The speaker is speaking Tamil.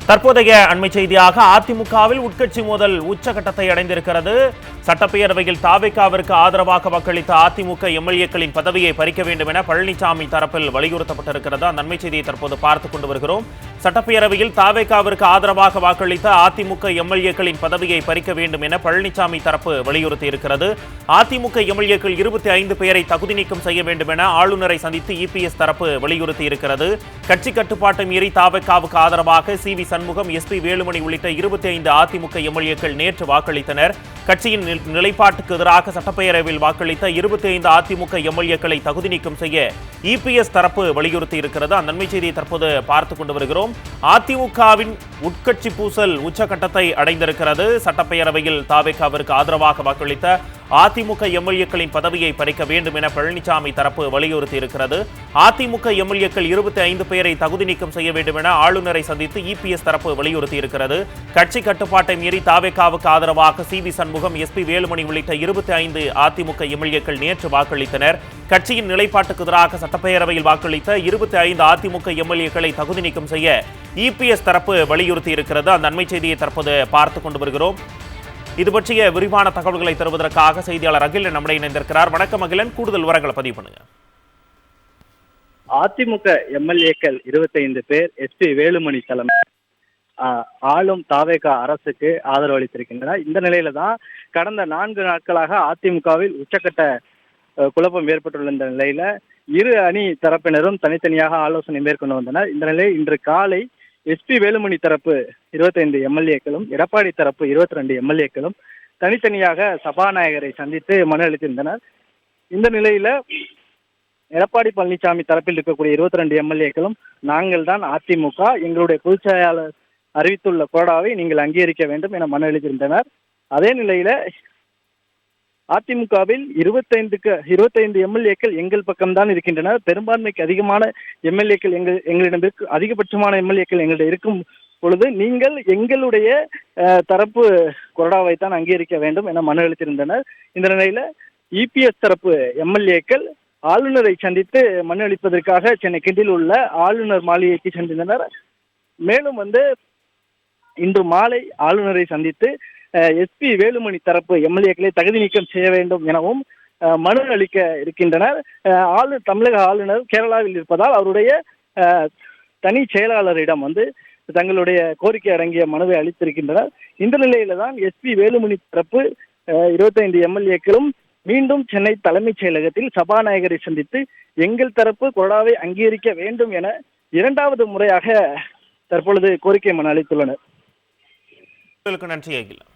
தற்போதைய அண்மை செய்தியாக அதிமுகவில் உட்கட்சி மோதல் உச்சகட்டத்தை அடைந்திருக்கிறது. சட்டப்பேரவையில் தாவேகாவிற்கு ஆதரவாக வாக்களித்த அதிமுக எம்எல்ஏக்களின் பதவியை பறிக்க வேண்டும் என பழனிசாமி தரப்பில் வலியுறுத்தப்பட்டிருக்கிறது. அந்த அண்மை செய்தியை தற்போது பார்த்துக் கொண்டு வருகிறோம். சட்டப்பேரவையில் தாவேகாவிற்கு ஆதரவாக வாக்களித்த அதிமுக எம்எல்ஏக்களின் பதவியை பறிக்க வேண்டும் என பழனிசாமி தரப்பு வலியுறுத்தியிருக்கிறது. அதிமுக எம்எல்ஏக்கள் 25 பேரை தகுதி நீக்கம் செய்ய வேண்டும் என ஆளுநரை சந்தித்து இபிஎஸ் தரப்பு வலியுறுத்தியிருக்கிறது. கட்சி கட்டுப்பாட்டை மீறி தாவேகாவுக்கு ஆதரவாக சி.வி. சண்முகம், எஸ்.பி. வேலுமணி உள்ளிட்ட 25 அதிமுக எம்எல்ஏக்கள் நேற்று வாக்களித்தனர். கட்சியின் நிலைப்பாட்டுக்கு எதிராக சட்டப்பேரவையில் வாக்களித்த 25 அதிமுக எம்எல்ஏக்களை தகுதி நீக்கம் செய்ய இபிஎஸ் தரப்பு வலியுறுத்தியிருக்கிறது. அந்த நன்மை செய்தியை தற்போது பார்த்துக் கொண்டு வருகிறோம். அதிமுகவின் உட்கட்சி பூசல் உச்சகட்டத்தை அடைந்திருக்கிறது. சட்டப்பேரவையில் தாவேகாவிற்கு ஆதரவாக வாக்களித்த அதிமுக எம்எல்ஏக்களின் பதவியை பறிக்க வேண்டும் என பழனிசாமி தரப்பு வலியுறுத்தியிருக்கிறது. அதிமுக எம்எல்ஏக்கள் 25 பேரை தகுதி நீக்கம் செய்ய வேண்டும் என ஆளுநரை சந்தித்து இபிஎஸ் தரப்பு வலியுறுத்தியிருக்கிறது. கட்சி கட்டுப்பாட்டை மீறி தாவேகாவுக்கு ஆதரவாக சி.வி. சண்முகம், எஸ்.பி. வேலுமணி உள்ளிட்ட 25 அதிமுக எம்எல்ஏக்கள் நேற்று வாக்களித்தனர். கட்சியின் நிலைப்பாட்டுக்கு எதிராக சட்டப்பேரவையில் வாக்களித்த 25 அதிமுக எம்எல்ஏக்களை தகுதி நீக்கம் செய்ய இபிஎஸ் தரப்பு வலியுறுத்தியிருக்கிறது. அந்த அண்மை செய்தியை தற்போது பார்த்துக் கொண்டு வருகிறோம். இது பற்றிய விரிவான தகவல்களை தருவதற்காக செய்தியாளர் அகிலன் நம்முடைய இணைந்திருக்கிறார். வணக்கம் அகிலன், கூடுதல் விவரங்களை பதிவு பண்ணுங்க. அதிமுக எம்எல்ஏக்கள் 25 பேர் எஸ்.பி. வேலுமணி தலைமை ஆளும் தாவேகா அரசுக்கு ஆதரவு அளித்திருக்கின்றனர். இந்த நிலையில தான் கடந்த 4 நாட்களாக அதிமுகவில் உச்சக்கட்ட குழப்பம் ஏற்பட்டுள்ள இந்த நிலையில இரு அணி தரப்பினரும் தனித்தனியாக ஆலோசனை மேற்கொண்டு வந்தனர். இந்த நிலையில் இன்று காலை எஸ்.பி. வேலுமணி தரப்பு 25 எம்எல்ஏக்களும், எடப்பாடி தரப்பு 22 எம்எல்ஏக்களும் தனித்தனியாக சபாநாயகரை சந்தித்து மனு அளித்திருந்தனர். இந்த நிலையில எடப்பாடி பழனிசாமி தரப்பில் இருக்கக்கூடிய 22 எம்எல்ஏக்களும் நாங்கள் தான் அதிமுக, எங்களுடைய பொதுச் செயலாளர் அறிவித்துள்ள கோடாவை நீங்கள் அங்கீகரிக்க வேண்டும் என மனு அளித்திருந்தனர். அதே நிலையில அதிமுகவில் 25 எம்எல்ஏக்கள் எங்கள் பக்கம்தான் இருக்கின்றனர். பெரும்பான்மைக்கு அதிகமான எம்எல்ஏக்கள் எங்களிடம் அதிகபட்சமான எம்எல்ஏக்கள் எங்களிடம் இருக்கும் பொழுது நீங்கள் எங்களுடைய தரப்பு கொறடாவை தான் அங்கீகரிக்க வேண்டும் என மனு அளித்திருந்தனர். இந்த நிலையில இபிஎஸ் தரப்பு எம்எல்ஏக்கள் ஆளுநரை சந்தித்து மனு அளிப்பதற்காக சென்னை கிண்டியில் உள்ள ஆளுநர் மாளிகைக்கு சென்றிருந்தனர். மேலும் இன்று மாலை ஆளுநரை சந்தித்து எஸ்.பி. வேலுமணி தரப்பு எம்எல்ஏக்களை தகுதி நீக்கம் செய்ய வேண்டும் எனவும் மனு அளிக்க இருக்கின்றனர். தமிழக ஆளுநர் கேரளாவில் இருப்பதால் அவருடைய தனி செயலாளரிடம் தங்களுடைய கோரிக்கை அடங்கிய மனுவை அளித்திருக்கின்றனர். இந்த நிலையில தான் எஸ்.பி. வேலுமணி தரப்பு 25 எம்எல்ஏக்களும் மீண்டும் சென்னை தலைமைச் செயலகத்தில் சபாநாயகரை சந்தித்து எங்கள் தரப்பு கொறடாவை அங்கீகரிக்க வேண்டும் என 2வது முறையாக தற்பொழுது கோரிக்கை மனு அளித்துள்ளனர். நன்றி அகிலன்.